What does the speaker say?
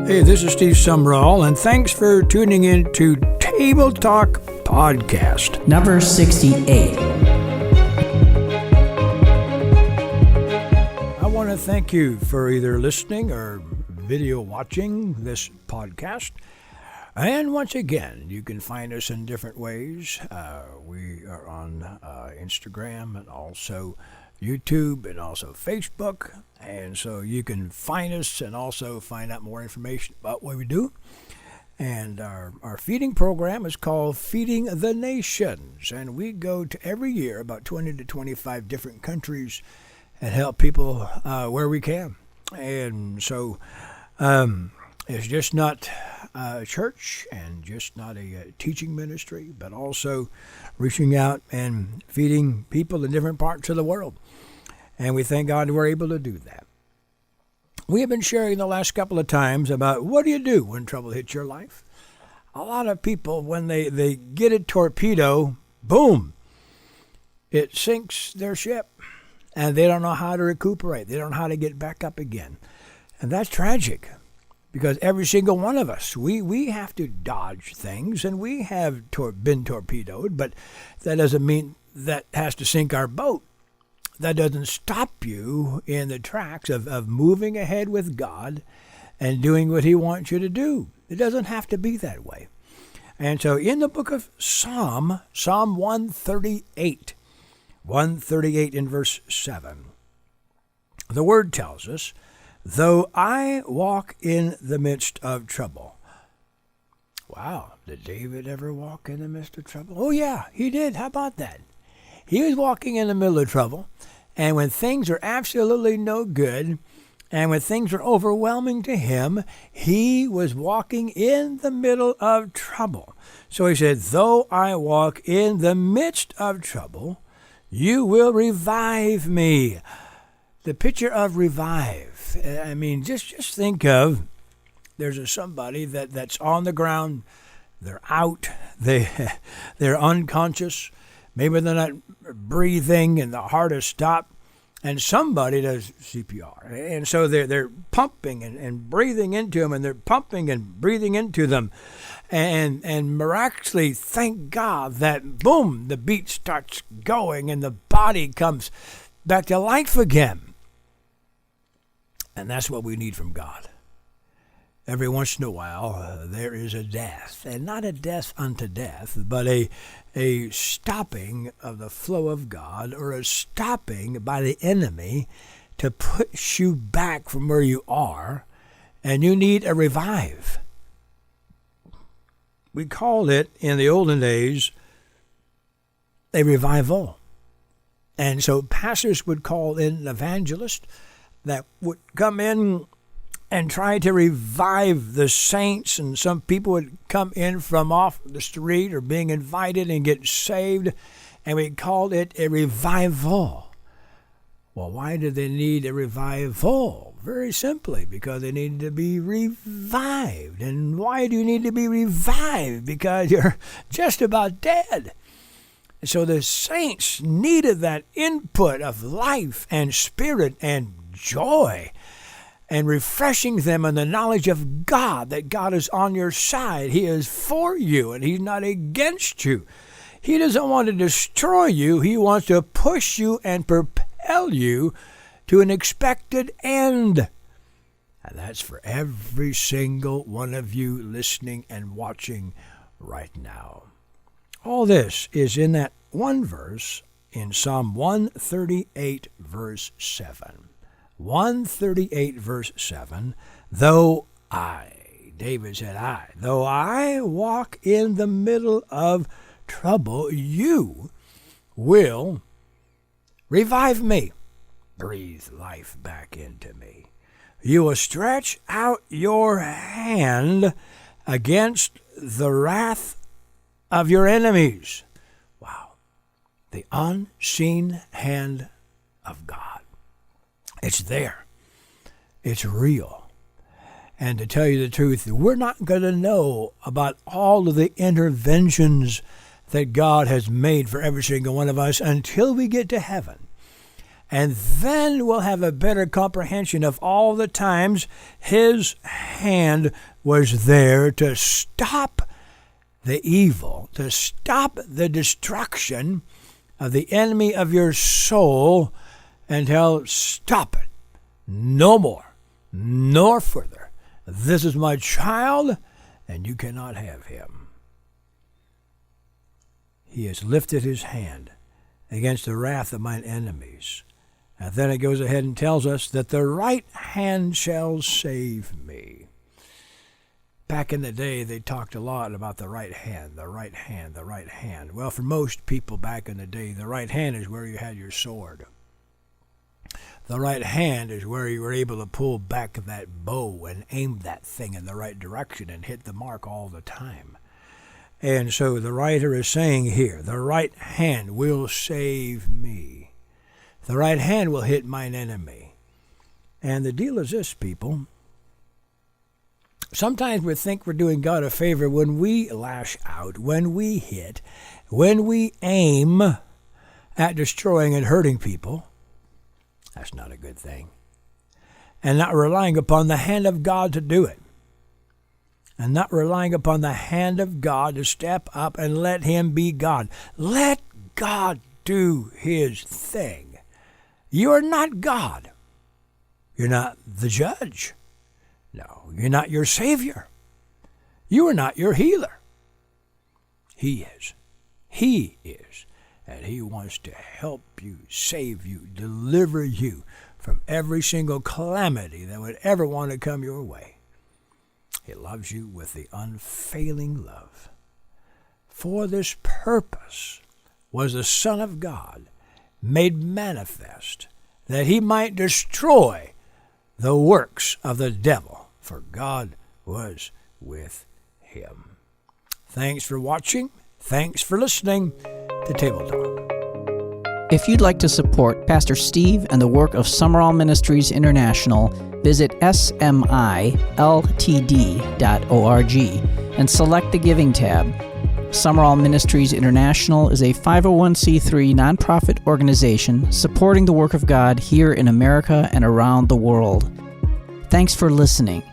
Hey, this is Steve Sumrall, and thanks for tuning in to Table Talk Podcast. Number 68. I want to thank you for either listening or video watching this podcast. And once again, you can find us in different ways. We are on Instagram and also YouTube and also Facebook. And so you can find us and also find out more information about what we do. And our feeding program is called Feeding the Nations. And we go to every year about 20 to 25 different countries and help people where we can. And so it's just not a church and just not a teaching ministry, but also reaching out and feeding people in different parts of the world. And we thank God we're able to do that. We have been sharing the last couple of times about what do you do when trouble hits your life. A lot of people, when they get a torpedo, boom, it sinks their ship. And they don't know how to recuperate. They don't know how to get back up again. And that's tragic. Because every single one of us, we have to dodge things. And we have been torpedoed. But that doesn't mean that has to sink our boat. That doesn't stop you in the tracks of moving ahead with God and doing what he wants you to do. It doesn't have to be that way. And so in the book of Psalm 138 in verse 7, the word tells us, though I walk in the midst of trouble. Wow, did David ever walk in the midst of trouble? Oh yeah, he did. How about that? He was walking in the middle of trouble, and when things are absolutely no good, and when things are overwhelming to him, he was walking in the middle of trouble. So he said, though I walk in the midst of trouble, you will revive me. The picture of revive, I mean, just think of, there's somebody that's on the ground, they're out, they're unconscious, maybe they're not breathing and the heart is stopped, and somebody does CPR. And so they're pumping and breathing into them, and they're pumping and breathing into them. And miraculously, thank God that, boom, the beat starts going and the body comes back to life again. And that's what we need from God. Every once in a while, there is a death, and not a death unto death, but a stopping of the flow of God, or a stopping by the enemy to push you back from where you are, and you need a revive. We called it, in the olden days, a revival. And so pastors would call in an evangelist that would come in and try to revive the saints, and some people would come in from off the street or being invited and get saved, and we called it a revival. Well, why did they need a revival? Very simply, because they needed to be revived. And why do you need to be revived? Because you're just about dead. So the saints needed that input of life and spirit and joy, and refreshing them in the knowledge of God, that God is on your side. He is for you, and he's not against you. He doesn't want to destroy you. He wants to push you and propel you to an expected end. And that's for every single one of you listening and watching right now. All this is in that one verse in Psalm 138, verse 7. 138 verse 7, though David said, though I walk in the middle of trouble, you will revive me. Breathe life back into me. You will stretch out your hand against the wrath of your enemies. Wow. The unseen hand of God. It's there. It's real. And to tell you the truth, we're not going to know about all of the interventions that God has made for every single one of us until we get to heaven. And then we'll have a better comprehension of all the times his hand was there to stop the evil, to stop the destruction of the enemy of your soul, and tell, stop it. No more, nor further. This is my child, and you cannot have him. He has lifted his hand against the wrath of mine enemies. And then it goes ahead and tells us that the right hand shall save me. Back in the day, they talked a lot about the right hand, the right hand, the right hand. Well, for most people back in the day, the right hand is where you had your sword. The right hand is where you were able to pull back that bow and aim that thing in the right direction and hit the mark all the time. And so the writer is saying here, the right hand will save me. The right hand will hit mine enemy. And the deal is this, people. Sometimes we think we're doing God a favor when we lash out, when we hit, when we aim at destroying and hurting people. That's not a good thing. And not relying upon the hand of God to do it. And not relying upon the hand of God to step up and let him be God. Let God do his thing. You are not God. You're not the judge. No, you're not your Savior. You are not your healer. He is. He is. And he wants to help you, save you, deliver you from every single calamity that would ever want to come your way. He loves you with the unfailing love. For this purpose was the Son of God made manifest, that he might destroy the works of the devil, for God was with him. Thanks for watching. Thanks for listening to Table Talk. If you'd like to support Pastor Steve and the work of Summerall Ministries International, visit smiltd.org and select the Giving tab. Summerall Ministries International is a 501c3 nonprofit organization supporting the work of God here in America and around the world. Thanks for listening.